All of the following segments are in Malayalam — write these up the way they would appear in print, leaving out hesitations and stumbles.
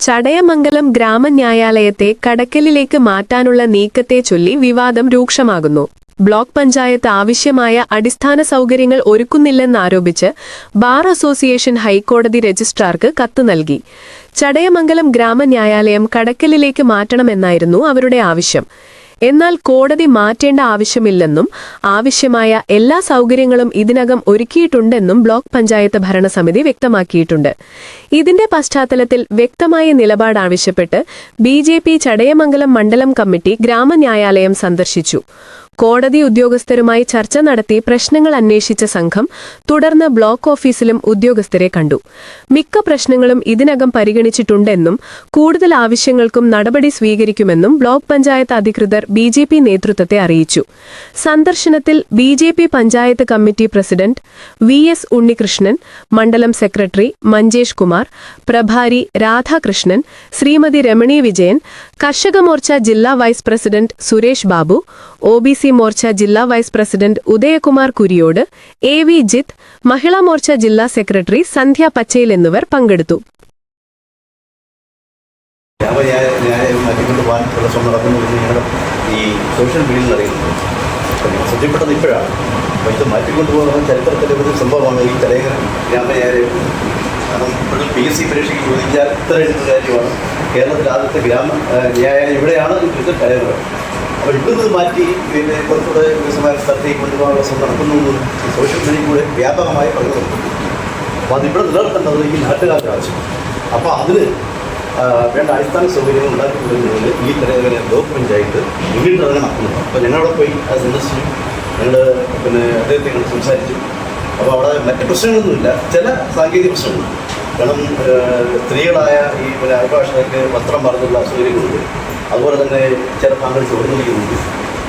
ചടയമംഗലം ഗ്രാമന്യായാലയത്തെ കടക്കലിലേക്ക് മാറ്റാനുള്ള നീക്കത്തെ ചൊല്ലി വിവാദം രൂക്ഷമാകുന്നു. ബ്ലോക്ക് പഞ്ചായത്ത് ആവശ്യമായ അടിസ്ഥാന സൗകര്യങ്ങൾ ഒരുക്കുന്നില്ലെന്നാരോപിച്ച് ബാർ അസോസിയേഷൻ ഹൈക്കോടതി രജിസ്ട്രാർക്ക് കത്ത് നൽകി. ചടയമംഗലം ഗ്രാമന്യായാലയം കടക്കലിലേക്ക് മാറ്റണമെന്നായിരുന്നു അവരുടെ ആവശ്യം. എന്നാൽ കോടതി മാറ്റേണ്ട ആവശ്യമില്ലെന്നും ആവശ്യമായ എല്ലാ സൗകര്യങ്ങളും ഇതിനകം ഒരുക്കിയിട്ടുണ്ടെന്നും ബ്ലോക്ക് പഞ്ചായത്ത് ഭരണസമിതി വ്യക്തമാക്കിയിട്ടുണ്ട്. ഇതിന്റെ പശ്ചാത്തലത്തിൽ വ്യക്തമായ നിലപാടാവശ്യപ്പെട്ട് ബി.ജെ.പി. ചടയമംഗലം മണ്ഡലം കമ്മിറ്റി ഗ്രാമന്യായാലയം സന്ദർശിച്ചു. കോടതി ഉദ്യോഗസ്ഥരുമായി ചർച്ച നടത്തി പ്രശ്നങ്ങൾ അന്വേഷിച്ച സംഘം തുടർന്ന് ബ്ലോക്ക് ഓഫീസിലും ഉദ്യോഗസ്ഥരെ കണ്ടു. മിക്ക പ്രശ്നങ്ങളും ഇതിനകം പരിഗണിച്ചിട്ടുണ്ടെന്നും കൂടുതൽ ആവശ്യങ്ങൾക്കും നടപടി സ്വീകരിക്കുമെന്നും ബ്ലോക്ക് പഞ്ചായത്ത് അധികൃതർ ബി.ജെ.പി. നേതൃത്വത്തെ അറിയിച്ചു. സന്ദർശനത്തിൽ BJP. Panchayat committee president V S. Unnikrishnan, മണ്ഡലം സെക്രട്ടറി മഞ്ചേഷ് കുമാർ, പ്രഭാരി രാധാകൃഷ്ണൻ, ശ്രീമതി രമണി വിജയൻ, കർഷക മോർച്ച ജില്ലാ vice president Suresh Babu, OBC. Morcha ജില്ലാ vice president Udayakumar Kuriyode, A V. Jith, Mahila Morcha ജില്ലാ സെക്രട്ടറി സന്ധ്യ പച്ചയിൽ എന്നിവർ പങ്കെടുത്തു. ഈ സോഷ്യൽ മീഡിയയിൽ അറിയുന്നത് ശ്രദ്ധപ്പെട്ടത് ഇപ്പോഴാണ്. അപ്പോൾ ഇത് മാറ്റിക്കൊണ്ടുപോകുന്ന ചരിത്രത്തിലെ ഒരു സംഭവമാണ് ഈ ചടയമംഗലം ഗ്രാമന്യായാലയം. കാരണം ഇപ്പോഴും PSC പരീക്ഷയ്ക്ക് ചോദിച്ചാൽ ഇത്ര എഴുതുന്ന കാര്യമാണ്. കേരളത്തിൽ ആദ്യത്തെ ന്യായാലയം ഇവിടെയാണ് ചടയമംഗലം. അപ്പോൾ ഇവിടുന്ന് മാറ്റി പിന്നെ കുറച്ചുകൂടെ വികസനമായ സ്ഥലത്തേക്ക് കൊണ്ടുപോകാനുള്ള ശ്രമം നടക്കുന്നു സോഷ്യൽ മീഡിയയിൽ കൂടെ വ്യാപകമായി പറഞ്ഞു കൊടുക്കുന്നു. അപ്പോൾ അതിവിടെ നിലനിർത്തേണ്ടത് ഈ നാട്ടുകാരുടെ ആവശ്യമാണ്. അപ്പോൾ അതിന് വേണ്ട അടിസ്ഥാന സൗകര്യങ്ങൾ ഉണ്ടാക്കി കൊടുക്കുന്നതിന് ഈ ചടയമംഗലം ബ്ലോക്ക് പഞ്ചായത്ത് മുന്നിട്ട് തന്നെ നടക്കുന്നുണ്ട്. അപ്പോൾ ഞങ്ങളവിടെ പോയി അത് സന്ദർശിച്ചു. ഞങ്ങൾ പിന്നെ അദ്ദേഹത്തെ കണ്ട് സംസാരിച്ചു. അപ്പോൾ അവിടെ മറ്റ് പ്രശ്നങ്ങളൊന്നുമില്ല, ചില സാങ്കേതിക പ്രശ്നങ്ങളുണ്ട്. കാരണം സ്ത്രീകളായ ഈ പിന്നെ അഭിഭാഷകർക്ക് വസ്ത്രം പറഞ്ഞുള്ള അസൗകര്യങ്ങളുണ്ട്. അതുപോലെ തന്നെ ചില താങ്കൾ ചോർന്നിരിക്കുന്നുണ്ട്.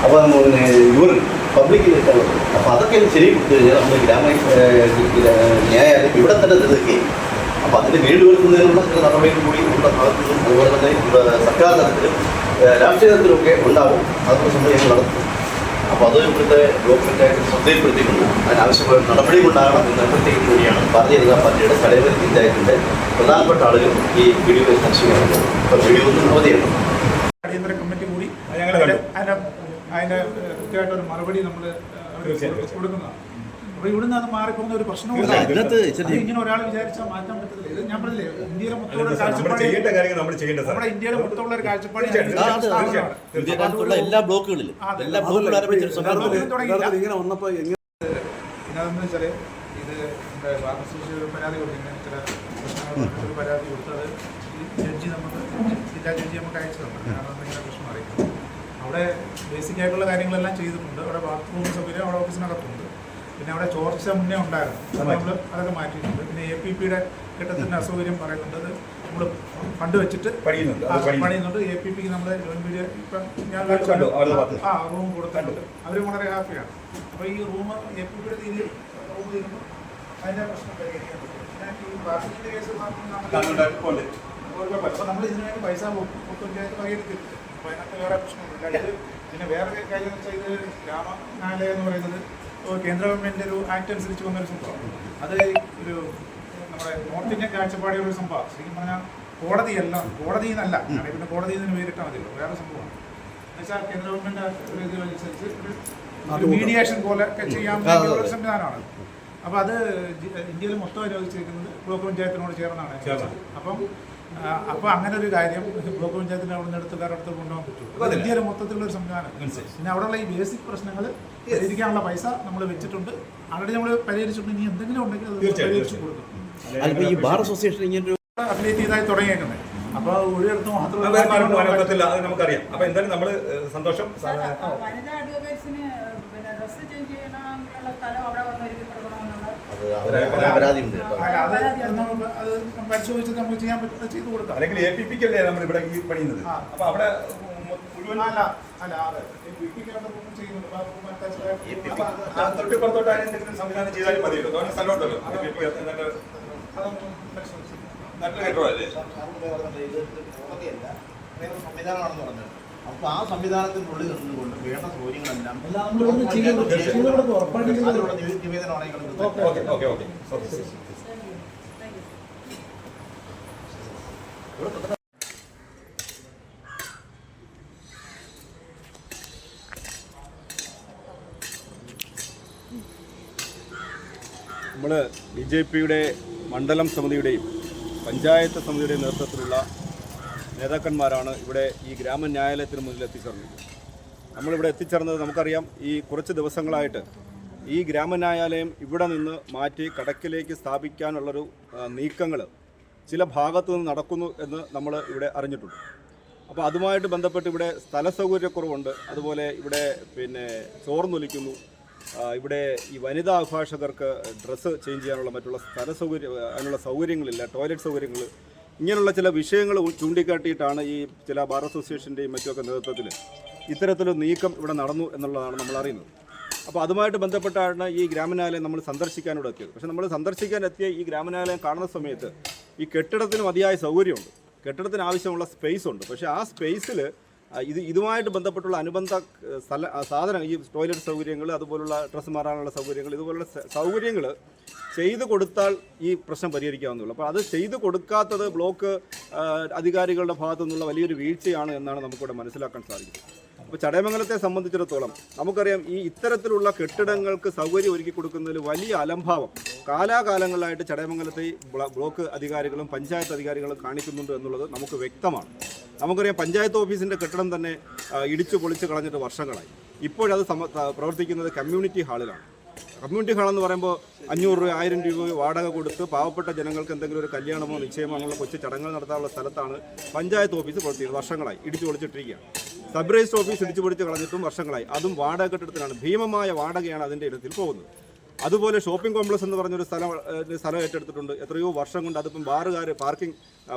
അപ്പോൾ പിന്നെ യൂറിൻ പബ്ലിക്കിലേക്കാണ്. അപ്പോൾ അതൊക്കെ ശരി കൊടുത്തു കഴിഞ്ഞാൽ നമ്മൾ ന്യായാലയം ഇവിടെ തന്നെ നിൽക്കുകയും അപ്പോൾ അതിൻ്റെ വീട് വരുത്തുന്നതിനുള്ള ചില നടപടികൾ കൂടി നമ്മുടെ ഭാഗത്തുനിന്നും അതുപോലെ തന്നെ സർക്കാർ തലത്തിലും രാഷ്ട്രീയ തലത്തിലുമൊക്കെ ഉണ്ടാവും. അതൊക്കെ സംബന്ധിച്ച് നടത്തും. അപ്പോൾ അത് ഇവിടുത്തെ ബ്ലോക്ക് പഞ്ചായത്ത് ശ്രദ്ധയിൽപ്പെടുത്തിക്കൊണ്ട് അതിനാവശ്യമായ നടപടി ഉണ്ടാകണം എന്ന് നിർബന്ധിക്കുന്ന കൂടിയാണ് ഭാരതീയ ജനതാ പാർട്ടിയുടെ ചടയമംഗലം പഞ്ചായത്തിൻ്റെ പ്രധാനപ്പെട്ട ആളുകൾ ഈ വീഡിയോയിൽ സംശയമാണ്. അപ്പോൾ വീഡിയോ ഒന്നും അവധിയാണ്. അടിയന്തര കമ്മിറ്റി കൂടി അതിൻ്റെ കൃത്യമായിട്ടൊരു മറുപടി നമ്മൾ കൊടുക്കുന്നതാണ്. അപ്പോൾ ഇവിടുന്ന് അത് മാറിപ്പോകുന്ന ഒരു പ്രശ്നമില്ല. ഇങ്ങനെ ഒരാൾ വിചാരിച്ചാൽ മാറ്റാൻ പറ്റത്തില്ല. ഇത് ഞാൻ പറഞ്ഞില്ലേ, ഇന്ത്യയിലെ മൊത്തമുള്ള കാഴ്ചപ്പാട് നമ്മുടെ ഇന്ത്യയിലെ മൊത്തമുള്ള ഒരു കാഴ്ചപ്പാട് എല്ലാ ബ്ലോക്കുകളിലും ഇതെന്ന് വെച്ചാൽ ഇത് ഒരു പരാതി കൊടുക്കുന്നത് ചില പ്രശ്നങ്ങൾ ഒരു പരാതി കൊടുത്തത് ജഡ്ജി നമുക്ക് ജില്ലാ ജഡ്ജി നമുക്ക് അയച്ചു തന്നെ. കാരണം ഇങ്ങനെ പ്രശ്നം അറിയിക്കുന്നത് അവിടെ ബേസിക് ആയിട്ടുള്ള കാര്യങ്ങളെല്ലാം ചെയ്തിട്ടുണ്ട്. അവിടെ ബാത്റൂം സൗകര്യം അവിടെ ഓഫീസിനകത്തുണ്ട്. പിന്നെ അവിടെ ചോർച്ച മുന്നേ ഉണ്ടായിരുന്നു, നമ്മൾ അതൊക്കെ മാറ്റിയിട്ടുണ്ട്. പിന്നെ APPയുടെ ഘട്ടത്തിൻ്റെ അസൗകര്യം പറയുന്നുണ്ട്. നമ്മൾ ഫണ്ട് വെച്ചിട്ട് പണിയുന്നുണ്ട്. APPക്ക് നമ്മൾ ജോയിൻ പീരിയ ഇപ്പം ഞാൻ റൂം കൊടുത്തിട്ടുണ്ട്. അവരും വളരെ ഹാപ്പിയാണ്. അപ്പോൾ ഈ റൂം APPയുടെ രീതിയിൽ റൂം ചെയ്യുമ്പോൾ അതിൻ്റെ പ്രശ്നം പരിഹരിക്കാൻ പറ്റും. പിന്നെ ഈ ബാക്കിൻ്റെ കേസ് അപ്പോൾ നമ്മൾ ഇതിനുവേണ്ടി പൈസ പഞ്ചായത്ത് പരിഹരിച്ചിട്ടുണ്ട്. അപ്പോൾ അതിനകത്ത് വേറെ പ്രശ്നമൊന്നുമില്ല. ഇത് പിന്നെ വേറെ കാര്യം എന്ന് വെച്ചാൽ ഇത് ഗ്രാമന്യായാലയം എന്ന് പറയുന്നത് കേന്ദ്ര ഗവൺമെൻറ്റിൻ്റെ ഒരു ആക്ട് അനുസരിച്ച് വന്നൊരു സംഭവം. അത് ഒരു നമ്മുടെ നോർത്ത് ഇന്ത്യൻ കാഴ്ചപ്പാടിയുള്ള ഒരു സംഭവമാണ്. ശരിക്കും പറഞ്ഞാൽ കോടതി എന്നല്ല, പിന്നെ കോടതിയിൽ നിന്ന് പേരിട്ടാൽ മതിയല്ലോ, വേറെ സംഭവമാണ്. എന്നുവെച്ചാൽ കേന്ദ്ര ഗവൺമെൻറ് ഒരു ഇതിനനുസരിച്ച് ഒരു മീഡിയേഷൻ പോലെ ഒക്കെ ചെയ്യാൻ വേണ്ടിയുള്ള ഒരു സംവിധാനമാണ്. അപ്പോൾ അത് ഇന്ത്യയിൽ മൊത്തം അനുവദിച്ചിരിക്കുന്നത് ബ്ലോക്ക് പഞ്ചായത്തിനോട് ചേർന്നാണ്. അപ്പോൾ അങ്ങനെ ഒരു കാര്യം ബ്ലോക്ക് പഞ്ചായത്തിന് അവിടെ നിന്ന് വേറെ അടുത്ത് കൊണ്ടുപോകാൻ പറ്റും. ഇന്ത്യയിലെ മൊത്തത്തിലുള്ള ഒരു സംവിധാനം. പിന്നെ അവിടെയുള്ള ഈ ബേസിക് പ്രശ്നങ്ങൾ പരിഹരിക്കാനുള്ള പൈസ നമ്മൾ വെച്ചിട്ടുണ്ട്. ആൾറെഡി നമ്മൾ പരിഹരിച്ചിട്ടുണ്ട്. ഇനി എന്തെങ്കിലും ഉണ്ടെങ്കിൽ അത് പരിഹരിച്ചു കൊടുക്കും. ഈ ബാർ അസോസിയേഷൻ ഇങ്ങനെ അഫിലിയേറ്റ് ചെയ്തായി തുടങ്ങിയേക്കുന്നത്. അപ്പോൾ ഒരിടത്തും നമുക്കറിയാം. അപ്പോൾ എന്തായാലും നമ്മൾ സന്തോഷം. പരിശോധിച്ച് നമുക്ക് ചെയ്യാൻ പറ്റുന്നത് ചെയ്തു കൊടുക്കാം. അല്ലെങ്കിൽ APPക്കല്ലേ നമ്മൾ ഇവിടെ ഈ പണിയുന്നത്. അപ്പോൾ അവിടെ തൊട്ടിപ്പുറത്തോട്ട് എന്തെങ്കിലും സംവിധാനം ചെയ്താലും മതിയല്ലോ. സ്ഥലമുണ്ടല്ലോ സംവിധാനമാണെന്ന് പറഞ്ഞത്. അപ്പോൾ ആ സംവിധാനത്തിനുള്ളിൽ നിന്നുകൊണ്ട് വേണ്ട സൗകര്യങ്ങളെല്ലാം നിവേദനമാണെങ്കിൽ നമ്മൾ BJPയുടെ മണ്ഡലം സമിതിയുടെയും പഞ്ചായത്ത് സമിതിയുടെയും നേതൃത്വത്തിലുള്ള നേതാക്കന്മാരാണ് ഇവിടെ ഈ ഗ്രാമന്യായാലയത്തിന് മുന്നിൽ എത്തിച്ചേർന്നത്. നമ്മളിവിടെ എത്തിച്ചേർന്നത് നമുക്കറിയാം, ഈ കുറച്ച് ദിവസങ്ങളായിട്ട് ഈ ഗ്രാമന്യായാലയം ഇവിടെ നിന്ന് മാറ്റി കടക്കിലേക്ക് സ്ഥാപിക്കാനുള്ളൊരു നീക്കങ്ങൾ ചില ഭാഗത്തു നിന്ന് നടക്കുന്നു എന്ന് നമ്മൾ ഇവിടെ അറിഞ്ഞിട്ടുണ്ട്. അപ്പോൾ അതുമായിട്ട് ബന്ധപ്പെട്ട് ഇവിടെ സ്ഥല സൗകര്യക്കുറവുണ്ട്. അതുപോലെ ഇവിടെ ചോർന്നൊലിക്കുന്നു. ഇവിടെ ഈ വനിതാ അഭിഭാഷകർക്ക് ഡ്രസ്സ് ചേഞ്ച് ചെയ്യാനുള്ള മറ്റുള്ള അതിനുള്ള സൗകര്യങ്ങളില്ല, ടോയ്ലറ്റ് സൗകര്യങ്ങൾ, ഇങ്ങനെയുള്ള ചില വിഷയങ്ങൾ ചൂണ്ടിക്കാട്ടിയിട്ടാണ് ഈ ചില ബാർ അസോസിയേഷൻ്റെയും മറ്റുമൊക്കെ നേതൃത്വത്തിൽ ഇത്തരത്തിലൊരു നീക്കം ഇവിടെ നടന്നു എന്നുള്ളതാണ് നമ്മൾ അറിയുന്നത്. അപ്പോൾ അതുമായിട്ട് ബന്ധപ്പെട്ടാണ് ഈ ഗ്രാമന്യായാലയം നമ്മൾ സന്ദർശിക്കാനിവിടെ എത്തിയത്. പക്ഷേ നമ്മൾ സന്ദർശിക്കാൻ എത്തിയ ഈ ഗ്രാമന്യായാലയം കാണുന്ന സമയത്ത് ഈ കെട്ടിടത്തിന് മതിയായ സൗകര്യമുണ്ട്, കെട്ടിടത്തിന് ആവശ്യമുള്ള സ്പേസ് ഉണ്ട്. പക്ഷേ ആ സ്പേസിൽ ഇതുമായിട്ട് ബന്ധപ്പെട്ടുള്ള അനുബന്ധ സാധനം, ഈ ടോയ്ലറ്റ് സൗകര്യങ്ങൾ, അതുപോലുള്ള ഡ്രസ്സ് മാറാനുള്ള സൗകര്യങ്ങൾ, ഇതുപോലുള്ള സൗകര്യങ്ങൾ ചെയ്തു കൊടുത്താൽ ഈ പ്രശ്നം പരിഹരിക്കാവുന്നതുള്ളൂ. അപ്പോൾ അത് ചെയ്തു കൊടുക്കാത്തത് ബ്ലോക്ക് അധികാരികളുടെ ഭാഗത്തു നിന്നുള്ള വലിയൊരു വീഴ്ചയാണ് എന്നാണ് നമുക്കിവിടെ മനസ്സിലാക്കാൻ സാധിക്കുന്നത്. അപ്പോൾ ചടയമംഗലത്തെ സംബന്ധിച്ചിടത്തോളം നമുക്കറിയാം, ഈ ഇത്തരത്തിലുള്ള കെട്ടിടങ്ങൾക്ക് സൗകര്യം ഒരുക്കി കൊടുക്കുന്നതിൽ വലിയ അലംഭാവം കാലാകാലങ്ങളിലായിട്ട് ചടയമംഗലത്തെ ബ്ലോക്ക് അധികാരികളും പഞ്ചായത്ത് അധികാരികളും കാണിക്കുന്നുണ്ട് എന്നുള്ളത് നമുക്ക് വ്യക്തമാണ്. നമുക്കറിയാം, പഞ്ചായത്ത് ഓഫീസിൻ്റെ കെട്ടിടം തന്നെ ഇടിച്ചു പൊളിച്ച് കളഞ്ഞിട്ട് വർഷങ്ങളായി. ഇപ്പോഴത് പ്രവർത്തിക്കുന്നത് കമ്മ്യൂണിറ്റി ഹാളിലാണ്. കമ്മ്യൂണിറ്റി ഹാളെന്ന് പറയുമ്പോൾ 500 രൂപ 1000 രൂപ വാടക കൊടുത്ത് പാവപ്പെട്ട ജനങ്ങൾക്ക് എന്തെങ്കിലും ഒരു കല്യാണമോ നിശ്ചയമോ അങ്ങനെയുള്ള കൊച്ചു ചടങ്ങുകൾ നടത്താനുള്ള സ്ഥലത്താണ് പഞ്ചായത്ത് ഓഫീസ് പ്രവർത്തിക്കുന്നത്. വർഷങ്ങളായി ഇടിച്ചു പൊളിച്ചിട്ടിരിക്കുകയാണ്. സബ് രജിസ്റ്റർ ഓഫീസ് ഇടിച്ചു പൊളിച്ച് കളഞ്ഞിട്ടും വർഷങ്ങളായി. അതും വാടക കെട്ടിടത്തിലാണ്. ഭീമമായ വാടകയാണ് അതിൻ്റെ ഇടത്തിൽ പോകുന്നത്. അതുപോലെ ഷോപ്പിംഗ് കോംപ്ലക്സ് എന്ന് പറഞ്ഞൊരു സ്ഥലം ഏറ്റെടുത്തിട്ടുണ്ട്. എത്രയോ വർഷം കൊണ്ട് അതിപ്പം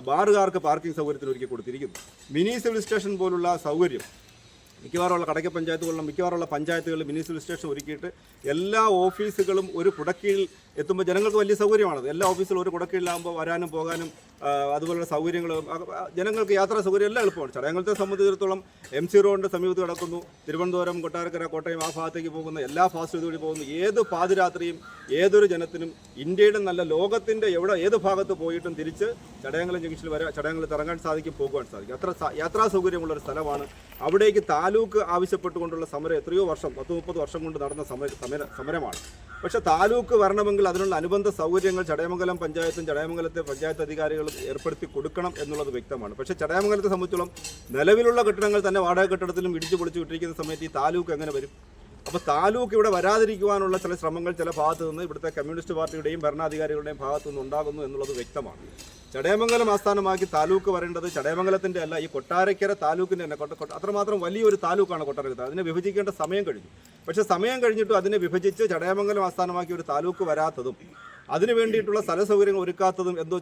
ബാറുകാർക്ക് പാർക്കിംഗ് സൗകര്യത്തിന് ഒരുക്കി കൊടുത്തിരിക്കുന്നു. മിനി സിവിൽ സ്റ്റേഷൻ പോലുള്ള സൗകര്യം മിക്കവാറുള്ള കടയ്ക്ക പഞ്ചായത്ത് പോലുള്ള മിക്കവാറുള്ള പഞ്ചായത്തുകളിൽ മിനി സിവിൽ സ്റ്റേഷൻ ഒരുക്കിയിട്ട് എല്ലാ ഓഫീസുകളും ഒരു കുടക്കീഴിൽ എത്തുമ്പോൾ ജനങ്ങൾക്ക് വലിയ സൗകര്യമാണത്. എല്ലാ ഓഫീസിലും ഒരു കുടക്കീഴിലാകുമ്പോൾ വരാനും പോകാനും അതുപോലുള്ള സൗകര്യങ്ങൾ, ജനങ്ങൾക്ക് യാത്രാ സൗകര്യം എല്ലാം എളുപ്പമാണ്. ചടയമംഗലത്തെ സംബന്ധിച്ചിടത്തോളം MC റോഡിൻ്റെ സമീപത്ത് കിടക്കുന്നു. തിരുവനന്തപുരം, കൊട്ടാരക്കര, കോട്ടയം ആ ഭാഗത്തേക്ക് പോകുന്ന എല്ലാ ഫാസ്റ്റ് ഇതുവഴി പോകുന്നു. ഏത് പാതിരാത്രിയും ഏതൊരു ജനത്തിനും ഇന്ത്യയുടെ നല്ല ലോകത്തിൻ്റെ ഏത് ഭാഗത്ത് പോയിട്ടും തിരിച്ച് ചടയമംഗലം ജംഗ്ഷനിൽ ചടയമംഗലത്ത് ഇറങ്ങാൻ സാധിക്കും, പോകുവാൻ സാധിക്കും. അത്ര യാത്രാ സൗകര്യമുള്ളൊരു സ്ഥലമാണ്. അവിടേക്ക് താലൂക്ക് ആവശ്യപ്പെട്ടുകൊണ്ടുള്ള സമരം എത്രയോ വർഷം, 10-30 വർഷം കൊണ്ട് നടന്ന സമരമാണ്. പക്ഷേ താലൂക്ക് വരണമെങ്കിൽ അതിനുള്ള അനുബന്ധ സൗകര്യങ്ങൾ ചടയമംഗലം പഞ്ചായത്തും ചടയമംഗലത്തെ പഞ്ചായത്ത് അധികാരികളും ഏർപ്പെടുത്തി കൊടുക്കണം എന്നുള്ളത് വ്യക്തമാണ്. പക്ഷേ ചടയമംഗലത്തെ സംബന്ധിച്ചോളം നിലവിലുള്ള കെട്ടിടങ്ങൾ തന്നെ വാടക കെട്ടിടത്തിലും ഇടിച്ചു പൊളിച്ചു വിട്ടിരിക്കുന്ന സമയത്ത് ഈ താലൂക്ക് എങ്ങനെ വരും? അപ്പോൾ താലൂക്ക് ഇവിടെ വരാതിരിക്കുവാനുള്ള ചില ശ്രമങ്ങൾ ചില ഭാഗത്തു നിന്ന് ഇവിടുത്തെ കമ്മ്യൂണിസ്റ്റ് പാർട്ടിയുടെയും ഭരണാധികാരികളുടെയും ഭാഗത്തു നിന്ന് ഉണ്ടാകുന്നു എന്നുള്ളത് വ്യക്തമാണ്. ചടയമംഗലം ആസ്ഥാനമാക്കി താലൂക്ക് വരേണ്ടത് ചടയമംഗലത്തിൻ്റെ അല്ല, ഈ കൊട്ടാരക്കര താലൂക്കിൻ്റെ തന്നെ. അത്രമാത്രം വലിയൊരു താലൂക്കാണ് കൊട്ടാരക്കര. അതിനെ വിഭജിക്കേണ്ട സമയം കഴിഞ്ഞു. പക്ഷേ സമയം കഴിഞ്ഞിട്ടും അതിനെ വിഭജിച്ച് ചടയമംഗലം ആസ്ഥാനമാക്കി ഒരു താലൂക്ക് വരാത്തതും അതിനു വേണ്ടിയിട്ടുള്ള സ്ഥല സൗകര്യങ്ങൾ ഒരുക്കാത്തതും എന്തോ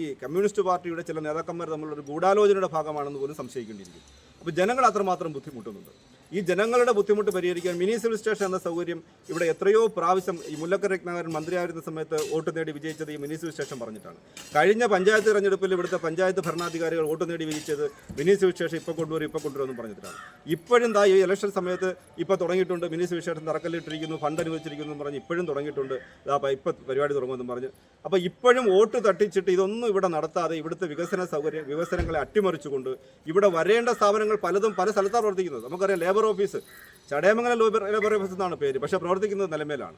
ഈ കമ്മ്യൂണിസ്റ്റ് പാർട്ടിയുടെ ചില നേതാക്കന്മാർ തമ്മിലുള്ള ഒരു ഗൂഢാലോചനയുടെ ഭാഗമാണെന്ന് പോലും സംശയിക്കേണ്ടിയിരിക്കും. അപ്പോൾ ജനങ്ങൾ അത്രമാത്രം ബുദ്ധിമുട്ടുന്നുണ്ട്. ഈ ജനങ്ങളുടെ ബുദ്ധിമുട്ട് പരിഹരിക്കാൻ മിനി സിവിൽ സ്റ്റേഷൻ എന്ന സൗകര്യം ഇവിടെ എത്രയോ പ്രാവശ്യം ഈ മുല്ലക്കര രത്നാകരൻ മന്ത്രിയായിരുന്ന സമയത്ത് വോട്ട് നേടി വിജയിച്ചത് ഈ മിനി സിവിൽ സ്റ്റേഷൻ പറഞ്ഞിട്ടാണ്. കഴിഞ്ഞ പഞ്ചായത്ത് തെരഞ്ഞെടുപ്പിൽ ഇവിടുത്തെ പഞ്ചായത്ത് ഭരണാധികാരികൾ വോട്ട് നേടി വിജയിച്ചത് മിനി സിവിൽ സ്റ്റേഷൻ ഇപ്പോൾ കൊണ്ടുവരുമെന്ന് പറഞ്ഞിട്ടാണ്. ഇപ്പോഴും ഈ ഇലക്ഷൻ സമയത്ത് ഇപ്പോൾ തുടങ്ങിയിട്ടുണ്ട്. മിനി സിവിൽ സ്റ്റേഷൻ തറക്കല്ലിട്ടിരിക്കുന്നു, ഫണ്ട് അനുവദിച്ചിരിക്കുന്നു എന്ന് പറഞ്ഞ് ഇപ്പോഴും തുടങ്ങിയിട്ടുണ്ട്. ഇപ്പോൾ പരിപാടി തുടങ്ങുമെന്നും പറഞ്ഞ്. അപ്പോൾ ഇപ്പോഴും വോട്ട് തട്ടിച്ചിട്ട് ഇതൊന്നും ഇവിടെ നടത്താതെ ഇവിടുത്തെ വികസനങ്ങളെ അട്ടിമറിച്ചുകൊണ്ട് ഇവിടെ വരേണ്ട സ്ഥാപനങ്ങൾ പലതും പല സ്ഥലത്താണ് പ്രവർത്തിക്കുന്നത്. നമുക്കറിയാം, labour office Chadayamangalam labour office എന്നാണ് പേര്, പക്ഷേ പ്രവർത്തിക്കുന്നത് നിലമേലാണ്.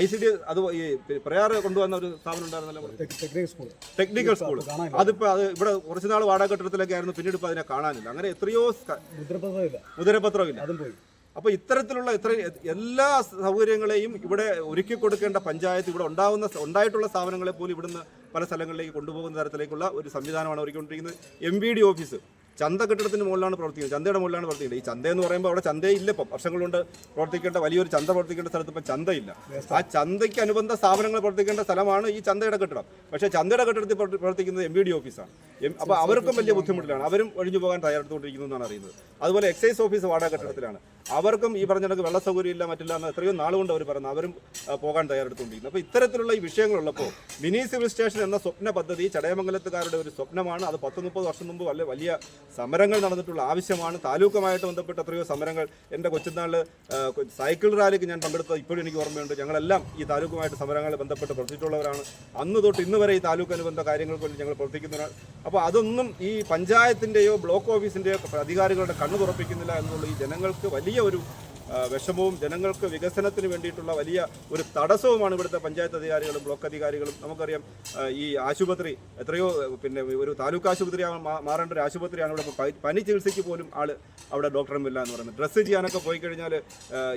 ICD അത് ഈ പ്രയാർ കൊണ്ടുവന്ന ഒരു സ്ഥാപനം ഉണ്ടായിരുന്നല്ലോ, ടെക്നിക്കൽ സ്കൂൾ. അതിപ്പോൾ ഇവിടെ കുറച്ച് നാൾ വാടക കെട്ടിടത്തിലൊക്കെ ആയിരുന്നു, പിന്നീട് ഇപ്പോൾ അതിനെ കാണാനില്ല. അങ്ങനെ എത്രയോ മുദ്രപത്രമില്ല. അപ്പോൾ ഇത്തരത്തിലുള്ള എല്ലാ സൗകര്യങ്ങളെയും ഇവിടെ ഒരുക്കി കൊടുക്കേണ്ട പഞ്ചായത്ത് ഇവിടെ ഉണ്ടായിട്ടുള്ള സ്ഥാപനങ്ങളെ പോലും ഇവിടുന്ന് പല സ്ഥലങ്ങളിലേക്ക് കൊണ്ടുപോകുന്ന തരത്തിലേക്കുള്ള ഒരു സംവിധാനമാണ് ഒരുക്കിക്കൊണ്ടിരിക്കുന്നത്. MVD ഓഫീസ് ചന്ത കെട്ടിടത്തിന് മുകളിലാണ് പ്രവർത്തിക്കുന്നത്, ചന്തയുടെ മുകളിലാണ് പ്രവർത്തിക്കുന്നത്. ഈ ചന്ത എന്ന് പറയുമ്പോൾ അവിടെ ചന്തയില്ല. ഇപ്പം വർഷങ്ങൾ കൊണ്ട് പ്രവർത്തിക്കേണ്ട വലിയൊരു ചന്ത പ്രവർത്തിക്കേണ്ട സ്ഥലത്ത് ഇപ്പം ചന്തയില്ല. ആ ചന്തയ്ക്ക് അനുബന്ധ സ്ഥാപനങ്ങൾ പ്രവർത്തിക്കേണ്ട സ്ഥലമാണ് ഈ ചന്തയുടെ കെട്ടിടം. പക്ഷേ ചന്തയുടെ കെട്ടിടത്തിൽ പ്രവർത്തിക്കുന്നത് MVD ഓഫീസാണ്. അപ്പോൾ അവർക്കും വലിയ ബുദ്ധിമുട്ടിലാണ്. അവരും ഒഴിഞ്ഞു പോകാൻ തയ്യാറെടുത്തുകൊണ്ടിരിക്കുന്നു എന്നാണ് അറിയുന്നത്. അതുപോലെ എക്സൈസ് ഓഫീസ് വാടക കെട്ടിടത്തിലാണ്. അവർക്കും ഈ പറഞ്ഞിടക്ക് വെള്ള സൗകര്യം ഇല്ല, മറ്റില്ല എന്ന് എത്രയോ നാളുകൊണ്ട് അവർ പറയുന്നത്. അവരും പോകാൻ തയ്യാറെടുത്തുകൊണ്ടിരിക്കുന്നു. അപ്പോൾ ഇത്തരത്തിലുള്ള ഈ വിഷയങ്ങളുള്ളപ്പോൾ മിനി സിവിൽ സ്റ്റേഷൻ എന്ന സ്വപ്ന പദ്ധതി ചടയമംഗലത്തുകാരുടെ ഒരു സ്വപ്നമാണ്. അത് 10-30 വർഷം മുമ്പ് വലിയ സമരങ്ങൾ നടന്നിട്ടുള്ള ആവശ്യമാണ്. താലൂക്കുമായിട്ട് ബന്ധപ്പെട്ട എത്രയോ സമരങ്ങൾ എൻ്റെ കൊച്ചുനാളിൽ സൈക്കിൾ റാലിക്ക് ഞാൻ പങ്കെടുത്തത് ഇപ്പോഴും എനിക്ക് ഓർമ്മയുണ്ട്. ഞങ്ങളെല്ലാം ഈ താലൂക്കുമായിട്ട് സമരങ്ങളിൽ ബന്ധപ്പെട്ട് പ്രവർത്തിച്ചിട്ടുള്ളവരാണ്. അന്ന് തൊട്ട് ഇന്ന് വരെ ഈ താലൂക്ക് അനുബന്ധ കാര്യങ്ങൾക്ക് വേണ്ടി ഞങ്ങൾ പ്രവർത്തിക്കുന്നവരാണ്. അപ്പോൾ അതൊന്നും ഈ പഞ്ചായത്തിൻ്റെയോ ബ്ലോക്ക് ഓഫീസിൻ്റെയോ അധികാരികളുടെ കണ്ണു തുറപ്പിക്കുന്നില്ല എന്നുള്ള ഈ ജനങ്ങൾക്ക് വലിയ ഒരു വിഷമവും ജനങ്ങൾക്ക് വികസനത്തിന് വേണ്ടിയിട്ടുള്ള വലിയ ഒരു തടസ്സവുമാണ് ഇവിടുത്തെ പഞ്ചായത്ത് അധികാരികളും ബ്ലോക്ക് അധികാരികളും. നമുക്കറിയാം ഈ ആശുപത്രി എത്രയോ പിന്നെ ഒരു താലൂക്ക് ആശുപത്രി മാറേണ്ട ഒരു ആശുപത്രിയാണ്. ഇവിടെ പനി ചികിത്സയ്ക്ക് പോലും അവിടെ ഡോക്ടറുമില്ല എന്ന് പറയുന്നത്. ഡ്രസ്സ് ചെയ്യാനൊക്കെ പോയി കഴിഞ്ഞാൽ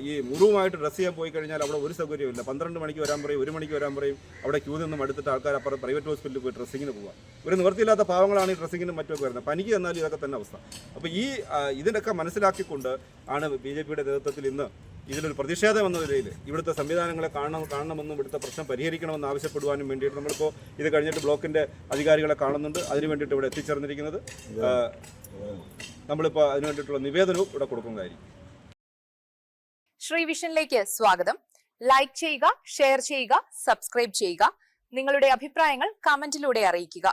ഈ മുറിവുമായിട്ട് ഡ്രസ്സ് ചെയ്യാൻ പോയി കഴിഞ്ഞാൽ അവിടെ ഒരു സൗകര്യമില്ല. 12 മണിക്ക് വരാൻ പറയും, 1 മണിക്ക് വരാൻ പറയും. അവിടെ ക്യൂ നിന്നും എടുത്തിട്ട് ആൾക്കാർ അപ്പുറം പ്രൈവറ്റ് ഹോസ്പിറ്റലിൽ പോയി ഡ്രസ്സിങ്ങിന് പോകാം. ഒരു നിവൃത്തിയില്ലാത്ത പാവങ്ങളാണ് ഈ ഡ്രസ്സിങ്ങിനും മറ്റുമൊക്കെ വരുന്നത്. പനിക്ക് എന്നാലും ഇതൊക്കെ തന്നെ അവസ്ഥ. അപ്പോൾ ഇതിനൊക്കെ മനസ്സിലാക്കിക്കൊണ്ട് ആണ് BJPയുടെ നേതൃത്വത്തിൽ ഇന്ന് ഇതിലൊരു പ്രതിഷേധം എന്ന നിലയിൽ ഇവിടുത്തെ സംവിധാനങ്ങളെ കാണണമെന്നും ഇവിടുത്തെ പ്രശ്നം പരിഹരിക്കണമെന്ന് ആവശ്യപ്പെടുവാനും വേണ്ടിയിട്ട് നമ്മളിപ്പോൾ ഇത് കഴിഞ്ഞിട്ട് ബ്ലോക്കിൻ്റെ അധികാരികളെ കാണുന്നുണ്ട്. അതിനു വേണ്ടിയിട്ട് ഇവിടെ എത്തിച്ചേർന്നിരിക്കുന്നത്. നമ്മളിപ്പോൾ അതിനു വേണ്ടിയിട്ടുള്ള നിവേദനവും ഇവിടെ കൊടുക്കുന്നതായിരിക്കും. ശ്രീ വിഷനിലേക്ക് സ്വാഗതം. ലൈക്ക് ചെയ്യുക, ഷെയർ ചെയ്യുക, സബ്സ്ക്രൈബ് ചെയ്യുക. നിങ്ങളുടെ അഭിപ്രായങ്ങൾ കമന്റിലൂടെ അറിയിക്കുക.